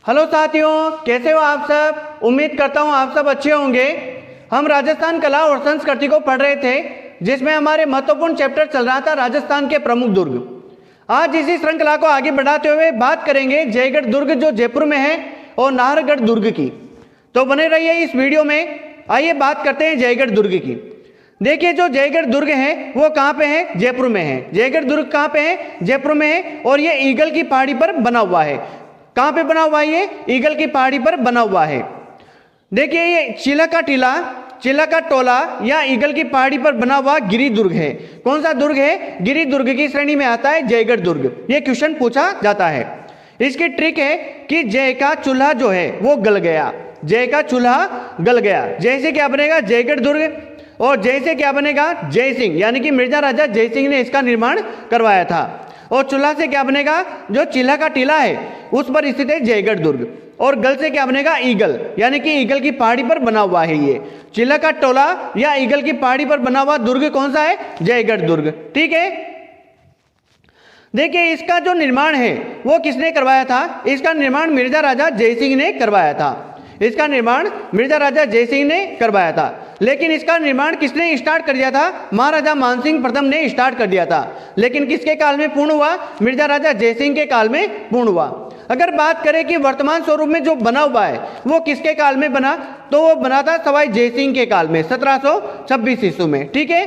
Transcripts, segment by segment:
Hello साथियों, कैसे हो आप सब। उम्मीद करता हूँ आप सब अच्छे होंगे। हम राजस्थान कला और संस्कृति को पढ़ रहे थे, जिसमें हमारे महत्वपूर्ण चैप्टर चल रहा था राजस्थान के प्रमुख दुर्ग। आज इसी श्रृंखला को आगे बढ़ाते हुए बात करेंगे जयगढ़ दुर्ग जो जयपुर में है और नाहरगढ़ दुर्ग की। तो बने रहिए इस वीडियो में। आइए बात करते हैं जयगढ़ दुर्ग की। देखिए, जो जयगढ़ दुर्ग है वो कहाँ पे है? जयपुर में है। जयगढ़ दुर्ग कहाँ पे है? जयपुर में है। और ये ईगल की पहाड़ी पर बना हुआ है। कहाँ पे बना हुआ है? ये ईगल की पहाड़ी पर बना हुआ है। देखिए, ये चिला का टीला, चिला का टोला या ईगल की पहाड़ी पर बना हुआ गिरि दुर्ग है। कौन सा दुर्ग है? गिरि दुर्ग की श्रेणी में आता है जयगढ़ दुर्ग। ये क्वेश्चन पूछा जाता है। इसकी ट्रिक है कि जय का चूल्हा जो है वो गल गया। जय का चूल्हा गल गया। जय से क्या बनेगा? जयगढ़ दुर्ग। और जय से क्या बनेगा? जय सिंह, यानी कि मिर्जा राजा जय सिंह ने इसका निर्माण करवाया था। और चूल्हा से क्या बनेगा? जो चिल्हा का टीला है उस पर स्थित है जयगढ़ दुर्ग। और गल से क्या बनेगा? ईगल, यानी कि ईगल की पहाड़ी पर बना हुआ है ये। चिल्हा का टोला या ईगल की पहाड़ी पर बना हुआ दुर्ग कौन सा है? जयगढ़ दुर्ग। ठीक है। देखिए, इसका जो निर्माण है वो किसने करवाया था? इसका निर्माण मिर्जा राजा जयसिंह ने करवाया था। इसका निर्माण मिर्जा राजा जयसिंह ने करवाया था। लेकिन इसका निर्माण किसने स्टार्ट कर दिया था? महाराजा मानसिंह प्रथम ने स्टार्ट कर दिया था। लेकिन किसके काल में पूर्ण हुआ? मिर्जा राजा जयसिंह के काल में पूर्ण हुआ। अगर बात करें कि वर्तमान स्वरूप में जो बना हुआ है वो किसके काल में बना, तो वो बना था सवाई जयसिंह के काल में 1726 ईस्वी में। ठीक है।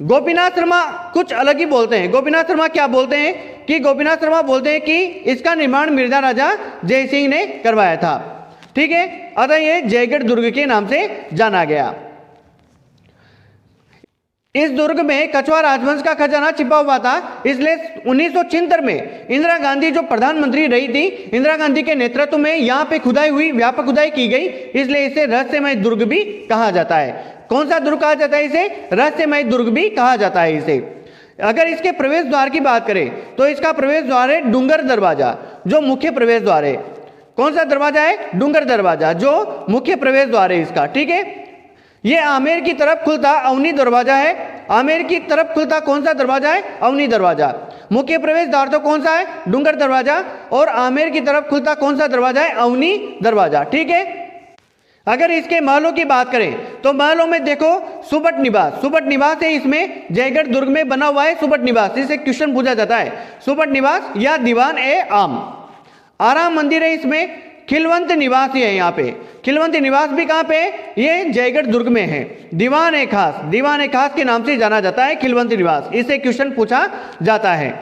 गोपीनाथ शर्मा कुछ अलग ही बोलते हैं। गोपीनाथ शर्मा क्या बोलते हैं कि गोपीनाथ शर्मा बोलते हैं कि इसका निर्माण मिर्जा राजा जयसिंह ने करवाया था। ठीक है। अतः ये जयगढ़ दुर्ग के नाम से जाना गया। इस दुर्ग में कछवा राजवंश का खजाना छिपा हुआ था। इसलिए 1976 में इंदिरा गांधी जो प्रधानमंत्री रही थी, इंदिरा गांधी के नेतृत्व में यहाँ पे खुदाई हुई, व्यापक खुदाई की गई। इसलिए इसे रहस्यमय दुर्ग भी कहा जाता है। कौन सा दुर्ग कहा जाता है इसे? रहस्यमय दुर्ग भी कहा जाता है इसे। अगर इसके प्रवेश द्वार की बात करें तो इसका प्रवेश द्वार है डूंगर दरवाजा, जो मुख्य प्रवेश द्वार है। कौन सा दरवाजा है? डूंगर दरवाजा, जो मुख्य प्रवेश द्वार है इसका। ठीक है। ये आमेर की तरफ खुलता अवनी दरवाजा है। आमेर की तरफ खुलता कौन सा दरवाजा है? अवनी दरवाजा। मुख्य प्रवेश द्वार तो कौन सा है? डूंगर दरवाजा। और आमेर की तरफ खुलता कौन सा दरवाजा है? अवनी दरवाजा। ठीक है। अगर इसके महलों की बात करें तो महलों में देखो सुबट निवास, सुबट निवास है इसमें। जयगढ़ दुर्ग में बना हुआ है सुबट निवास। इसे क्वेश्चन पूछा जाता है। सुबट निवास या दीवान ए आम। आराम मंदिर है इसमें। खिलवंत निवास है यहाँ पे। खिलवंत निवास भी कहाँ पे है? ये जयगढ़ दुर्ग में है। दीवान ए खास, दीवान ए खास के नाम से जाना जाता है खिलवंत निवास। इसे क्वेश्चन पूछा जाता है।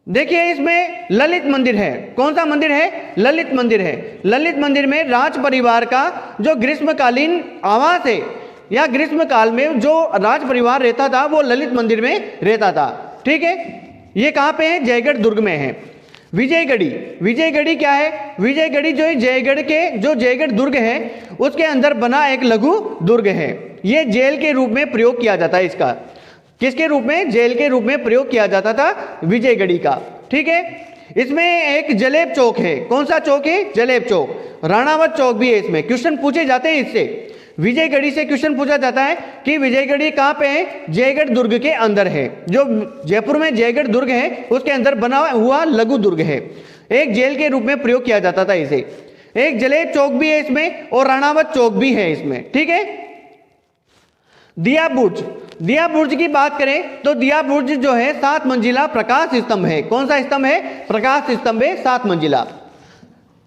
देखिए, इसमें ललित मंदिर है। कौन सा मंदिर है? ललित मंदिर है। ललित मंदिर में राज परिवार का जो ग्रीष्मकालीन आवास है या ग्रीष्म काल में जो राज परिवार रहता था वो ललित मंदिर में रहता था। ठीक है। ये कहाँ पे है? जयगढ़ दुर्ग में है। विजयगढ़ी, विजयगढ़ी क्या है? विजयगढ़ी जो है जयगढ़ के जो जयगढ़ दुर्ग है उसके अंदर बना एक लघु दुर्ग है। ये जेल के रूप में प्रयोग किया जाता है इसका। किसके रूप में? जेल के रूप में प्रयोग किया जाता था विजयगढ़ी का। ठीक है। इसमें एक जलेब चौक है। कौन सा चौक है? जलेब चौक। राणावत चौक भी है इसमें। क्वेश्चन पूछे जाते हैं इससे। विजयगढ़ी से क्वेश्चन पूछा जाता है कि विजयगढ़ी कहाँ पे है? जयगढ़ दुर्ग के अंदर है। जो जयपुर में जयगढ़ दुर्ग है उसके अंदर बना हुआ लघु दुर्ग है। एक जेल के रूप में प्रयोग किया जाता था इसे। एक जलेब चौक भी है इसमें और राणावत चौक भी है इसमें। ठीक है। दिया बुर्ज, दिया बुर्ज की बात करें तो दिया बुर्ज जो है 7 मंजिला प्रकाश स्तंभ है। कौन सा स्तंभ है? प्रकाश स्तंभ है 7 मंजिला।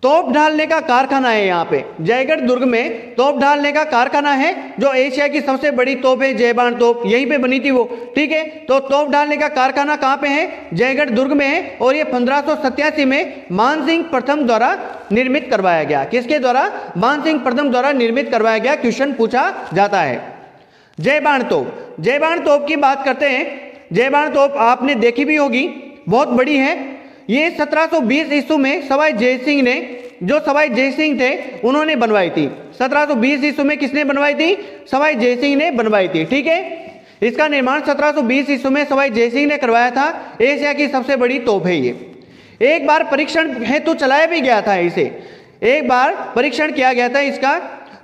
तोप ढालने का कारखाना है यहाँ पे। जयगढ़ दुर्ग में तोप ढालने का कारखाना है। जो एशिया की सबसे बड़ी तोप है जयबान तोप, यहीं पे बनी थी वो। ठीक है। तो तोप ढालने का कारखाना कहाँ पे है? जयगढ़ दुर्ग में है। और ये 1587 में मानसिंह प्रथम द्वारा निर्मित करवाया गया। किसके द्वारा? मानसिंह प्रथम द्वारा निर्मित करवाया गया। क्वेश्चन पूछा जाता है। जयबान तोप, जयबान तोप की बात करते हैं। जयबान तोप आपने देखी भी होगी, बहुत बड़ी है। ये 1720 ईस्वी में सवाई जयसिंह ने, जो सवाई जयसिंह थे उन्होंने बनवाई थी। 1720 ईस्वी में किसने बनवाई थी? सवाई जयसिंह ने बनवाई थी। ठीक है। इसका निर्माण 1720 ईस्वी में सवाई जयसिंह ने करवाया था। एशिया की सबसे बड़ी तोप है ये। एक बार परीक्षण हेतु चलाया भी गया था इसे। एक बार परीक्षण किया गया था इसका।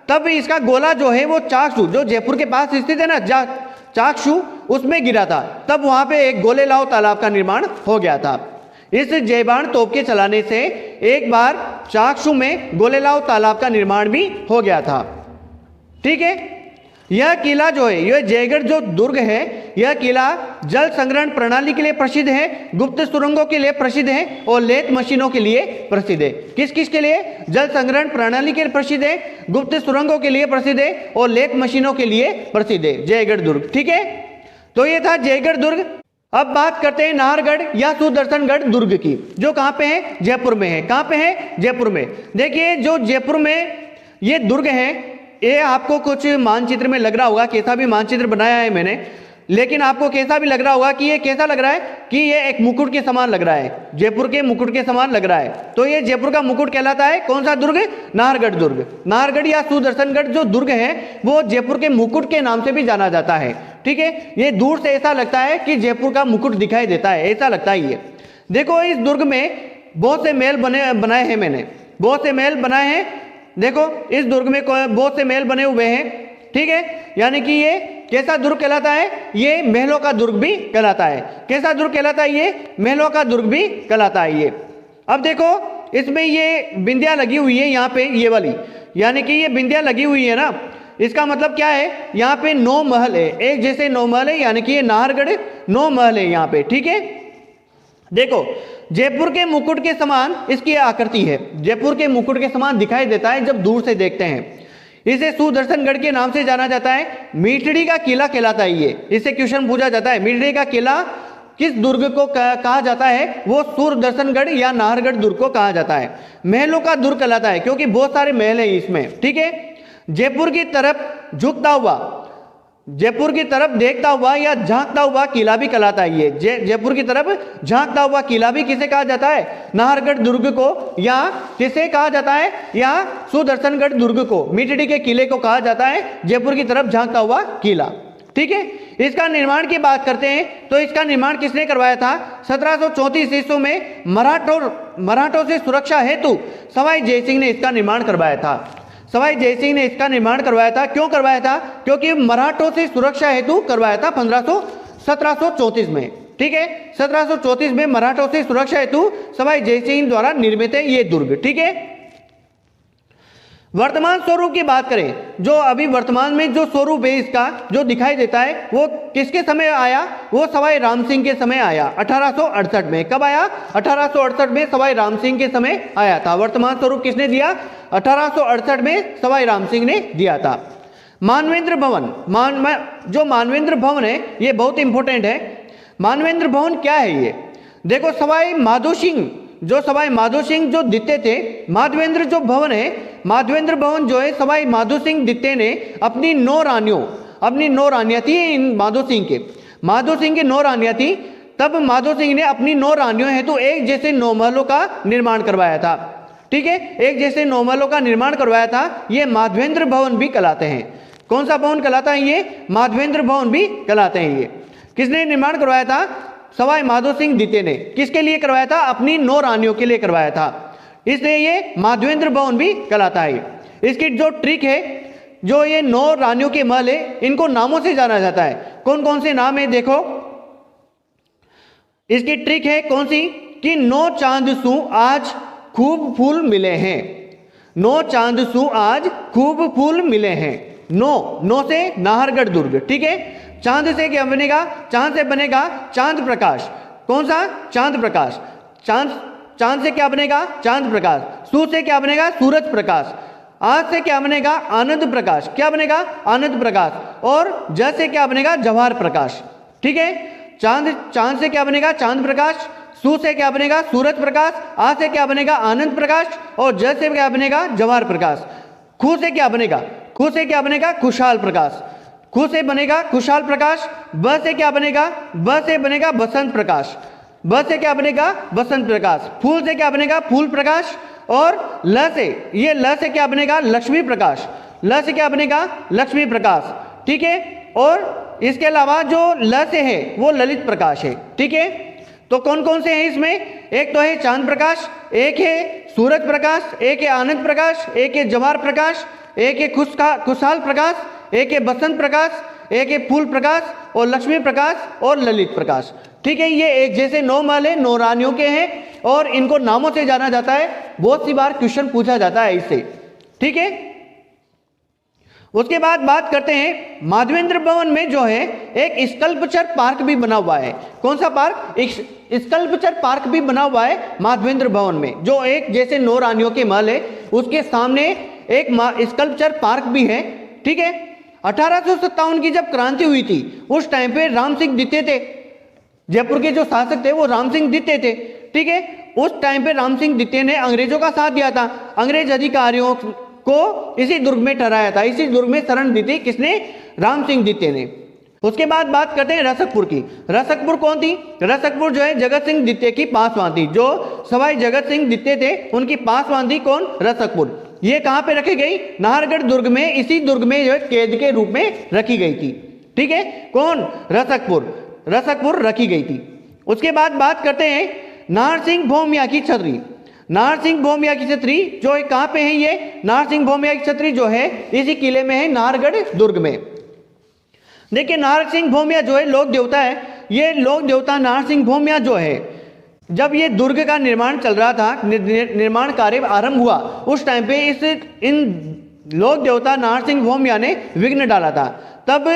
तब इसका गोला जो है वो चाकसू, जो जयपुर के पास स्थित है ना चाकसू, उसमें गिरा था। तब वहां पे एक गोलेलाव तालाब का निर्माण हो गया था। इस जयबान तोप के चलाने से एक बार चाकसू में गोलेलाव तालाब का निर्माण भी हो गया था। ठीक है, यह किला जो है, यह जयगढ़ जो दुर्ग है, यह किला जल संग्रहण प्रणाली के लिए प्रसिद्ध है, गुप्त सुरंगों के लिए प्रसिद्ध है और लेथ मशीनों के लिए प्रसिद्ध है। किस किस के लिए? जल संग्रहण प्रणाली के लिए प्रसिद्ध है, गुप्त सुरंगों के लिए प्रसिद्ध है और लेथ मशीनों के लिए प्रसिद्ध है जयगढ़ दुर्ग। ठीक है, तो ये था जयगढ़ दुर्ग। अब बात करते हैं नाहरगढ़ या सुदर्शनगढ़ दुर्ग की, जो कहाँ पे है? जयपुर में है। कहाँ पे है? जयपुर में। देखिए, जो जयपुर में ये दुर्ग है, ये आपको कुछ मानचित्र में लग रहा होगा, कैसा भी मानचित्र बनाया है मैंने, लेकिन आपको कैसा भी लग रहा होगा कि ये कैसा लग रहा है कि ये एक मुकुट के समान लग रहा है, जयपुर के मुकुट के समान लग रहा है। तो ये जयपुर का मुकुट कहलाता है। कौन सा दुर्ग? नाहरगढ़ दुर्ग। नाहरगढ़ या सुदर्शनगढ़ जो दुर्ग है वो जयपुर के मुकुट के नाम से भी जाना जाता है। ठीक है, ये दूर से ऐसा लगता है कि जयपुर का मुकुट दिखाई देता है, ऐसा लगता है ये। देखो, इस दुर्ग में बहुत से महल बनाए हैं मैंने, बहुत से महल बनाए हैं। देखो, इस दुर्ग में बहुत से महल बने हुए हैं। ठीक है, यानी कि ये कैसा दुर्ग कहलाता है? ये महलों का दुर्ग भी कहलाता है। कैसा दुर्ग कहलाता है? ये महलों का दुर्ग भी कहलाता है ये। अब देखो, इसमें ये बिंदियां लगी हुई है यहाँ पे, ये वाली, यानी कि ये बिंदियां लगी हुई है ना, इसका मतलब क्या है? यहाँ पे 9 महल है, एक जैसे 9 महल है, यानी कि ये नाहरगढ़ 9 महल है यहाँ पे। ठीक है, देखो, जयपुर के मुकुट के समान इसकी आकृति है, जयपुर के मुकुट के समान दिखाई देता है जब दूर से देखते हैं। इसे सुदर्शनगढ़ के नाम से जाना जाता है। मीठड़ी का किला कहलाता है ये। इससे क्वेश्चन पूछा जाता है, मीठड़ी का किला किस दुर्ग को कहा जाता है? वो सुदर्शनगढ़ या नाहरगढ़ दुर्ग को कहा जाता है। महलों का दुर्ग कहलाता है क्योंकि बहुत सारे महल हैं इसमें। ठीक है, जयपुर की तरफ झुकता हुआ, जयपुर की तरफ देखता हुआ या झांकता हुआ किला भी कहलाता है ये। जयपुर की तरफ झांकता हुआ किला भी किसे कहा जाता है? नाहरगढ़ दुर्ग को। या किसे कहा जाता है? या सुदर्शनगढ़ दुर्ग को, मीठड़ी के किले को कहा जाता है जयपुर की तरफ झांकता हुआ किला। ठीक है, इसका निर्माण की बात करते हैं तो इसका निर्माण किसने करवाया था? 1734 ईस्वी में मराठों से सुरक्षा हेतु सवाई जयसिंह ने इसका निर्माण करवाया था। सवाई जयसिंह ने इसका निर्माण करवाया था। क्यों करवाया था? क्योंकि मराठों से सुरक्षा हेतु करवाया था 1734 में। ठीक है, 1734 में मराठों से सुरक्षा हेतु सवाई जयसिंह द्वारा निर्मित है ये दुर्ग। ठीक है, वर्तमान स्वरूप की बात करें, जो अभी वर्तमान में जो स्वरूप है इसका जो दिखाई देता है वो किसके समय आया? वो सवाई राम सिंह के समय आया, 1868 में। कब आया? 1868 में सवाई राम सिंह के समय आया था। वर्तमान स्वरूप किसने दिया? 1868 में सवाई राम सिंह ने दिया था। मानवेंद्र भवन, जो मानवेंद्र भवन है ये बहुत इंपॉर्टेंट है। मानवेंद्र भवन क्या है ये? देखो, सवाई माधो सिंह जो द्वितीय थे, माधवेंद्र जो भवन है, माधवेंद्र भवन जो है सवाई माधो सिंह द्वितीय ने अपनी 9 रानियां थी इन माधो सिंह की 9 रानियां थी। तब माधो सिंह ने अपनी 9 रानियों हेतु एक जैसे 9 महलों का निर्माण करवाया था। ठीक है, एक जैसे 9 महलों का निर्माण करवाया था। ये माधवेंद्र भवन भी कहलाते हैं। कौन सा भवन कहलाता है ये? माधवेंद्र भवन भी कहलाते हैं ये। किसने निर्माण करवाया था? सवाई माधो सिंह द्वितीय ने। किसके लिए करवाया था? अपनी 9 रानियों के लिए करवाया था, इसलिए ये माधवेंद्र भवन भी कहलाता है। इसकी जो ट्रिक है, जो ये 9 रानियों के महल है, इनको नामों से जाना जाता है। कौन कौन से नाम है? देखो, इसकी ट्रिक है कौन सी? कि 9 चांद सू आज खूब फूल मिले हैं। 9 चांद सू आज खूब फूल मिले हैं। 9 से नाहरगढ़ दुर्ग। ठीक है, चांद से क्या बनेगा? चांद से बनेगा चांद प्रकाश। कौन सा? चांद प्रकाश। चांद से क्या बनेगा? चांद प्रकाश। सू से क्या बनेगा? सूरज प्रकाश। आज से क्या बनेगा? आनंद प्रकाश। क्या बनेगा? आनंद प्रकाश। और ज से क्या बनेगा? जवाहर प्रकाश। ठीक है, चांद से क्या बनेगा? चांद प्रकाश। सू से क्या बनेगा? सूरज प्रकाश। आ से क्या बनेगा? आनंद प्रकाश। और ज से क्या बनेगा? जवाहर प्रकाश। खू से क्या बनेगा? खू से क्या बनेगा? खुशहाल प्रकाश। खू से बनेगा खुशहाल प्रकाश। ब से क्या बनेगा? ब से बनेगा बसंत प्रकाश। ब से क्या बनेगा? बसंत प्रकाश। फूल से क्या बनेगा? फूल प्रकाश। और ल से क्या बनेगा? लक्ष्मी प्रकाश। ल से क्या बनेगा? लक्ष्मी प्रकाश। ठीक है, और इसके अलावा जो ल से है वो ललित प्रकाश है। ठीक है, तो कौन कौन से हैं इसमें? एक तो है चांद प्रकाश, एक है सूरज प्रकाश, एक है आनंद प्रकाश, एक है जवाहर प्रकाश, एक है खुशहाल प्रकाश, एक है बसंत प्रकाश, एक है फूल प्रकाश और लक्ष्मी प्रकाश और ललित प्रकाश। ठीक है, ये एक जैसे 9 महल है, 9 रानियों के हैं और इनको नामों से जाना जाता है। बहुत सी बार क्वेश्चन पूछा जाता है इससे। ठीक है, उसके बाद बात करते हैं माधवेंद्र भवन में जो है एक स्कल्पचर पार्क भी बना हुआ है। कौन सा पार्क? एक स्कल्पचर पार्क भी बना हुआ है माधवेंद्र भवन में, जो एक जैसे 9 रानियों के महल है उसके सामने एक स्कल्पचर पार्क भी है। ठीक है, 1857 की जब क्रांति हुई थी उस टाइम पे राम सिंह द्वितीय थे, जयपुर के जो शासक थे वो राम सिंह द्वितीय थे। ठीक है, उस टाइम पे राम सिंह द्वितीय ने अंग्रेजों का साथ दिया था, अंग्रेज अधिकारियों को इसी दुर्ग में ठहराया था, इसी दुर्ग में शरण दी थी। किसने? राम सिंह द्वितीय ने। उसके बाद बात करते हैं रसकपुर की। रसकपुर कौन थी? रसकपुर जो है जगत सिंह द्वितीय की पासवान थी, जो सवाई जगत सिंह द्वितीय थे उनकी पासवान थी। कौन? रसकपुर। ये कहां पे रखी गई? नाहरगढ़ दुर्ग में, इसी दुर्ग में जो है कैद के रूप में रखी गई थी। ठीक है, कौन? रसकपुर। रसकपुर रखी गई थी। उसके बाद बात करते हैं नाहरसिंह भौमिया की छतरी। नाहरसिंह भौमिया की छतरी जो है कहां पे है? ये नाहरसिंह भौमिया की छतरी जो है इसी किले में है, नाहरगढ़ दुर्ग में। देखिए, नाहरसिंह भौमिया जो है लोक देवता है। ये लोक देवता नाहरसिंह भौमिया जो है, जब ये दुर्ग का निर्माण चल रहा था, निर्माण कार्य आरंभ हुआ, उस टाइम पे इन लोक देवता नाहरसिंह भौमिया ने विघ्न डाला था। तब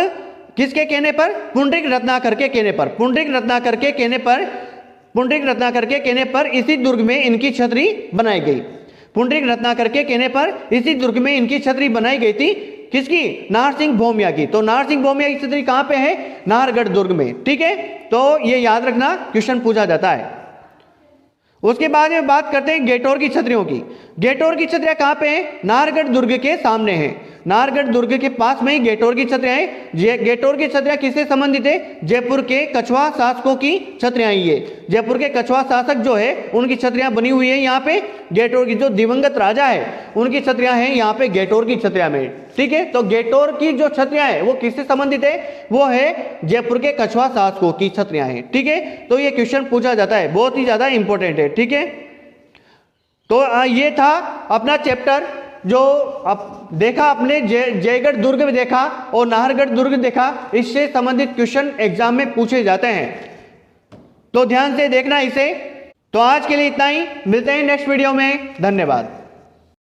किसके कहने पर? पुंडरीक रत्नाकर के कहने पर। पुंडरीक रत्नाकर के कहने पर इसी दुर्ग में इनकी छतरी बनाई गई। पुंडरीक रत्नाकर के कहने पर इसी दुर्ग में इनकी छतरी बनाई गई थी। किसकी? नाहरसिंह भौमिया की। तो नाहरसिंह भौमिया की छतरी कहां पे है? नाहरगढ़ दुर्ग में। ठीक है, तो ये याद रखना, क्वेश्चन पूछा जाता है। उसके बाद में बात करते हैं गेटोर की छतरियों की। गेटोर की छतरियां कहां पे हैं? नाहरगढ़ दुर्ग के सामने हैं। नाहरगढ़ दुर्ग के पास में ही गेटोर की छतरियां हैं। गेटोर की छतरियां किससे संबंधित है? जयपुर के कछवा शासकों की छतरियां ये। जयपुर के कछवा शासक जो है उनकी छतरियां बनी हुई है यहाँ पे। गेटोर की जो दिवंगत राजा है उनकी छतरियां हैं यहाँ पे गेटोर की छतरियां में। ठीक है, तो गेटोर की जो छतरियां है वो किससे संबंधित है? वो है जयपुर के कछवा शासकों की छतरियां हैं। ठीक है, तो ये क्वेश्चन पूछा जाता है, बहुत ही ज्यादा इंपॉर्टेंट है। ठीक है, तो ये था अपना चैप्टर जो अब देखा आपने, जयगढ़ दुर्ग में देखा और नाहरगढ़ दुर्ग देखा। इससे संबंधित क्वेश्चन एग्जाम में पूछे जाते हैं, तो ध्यान से देखना इसे। तो आज के लिए इतना ही, मिलते हैं नेक्स्ट वीडियो में। धन्यवाद।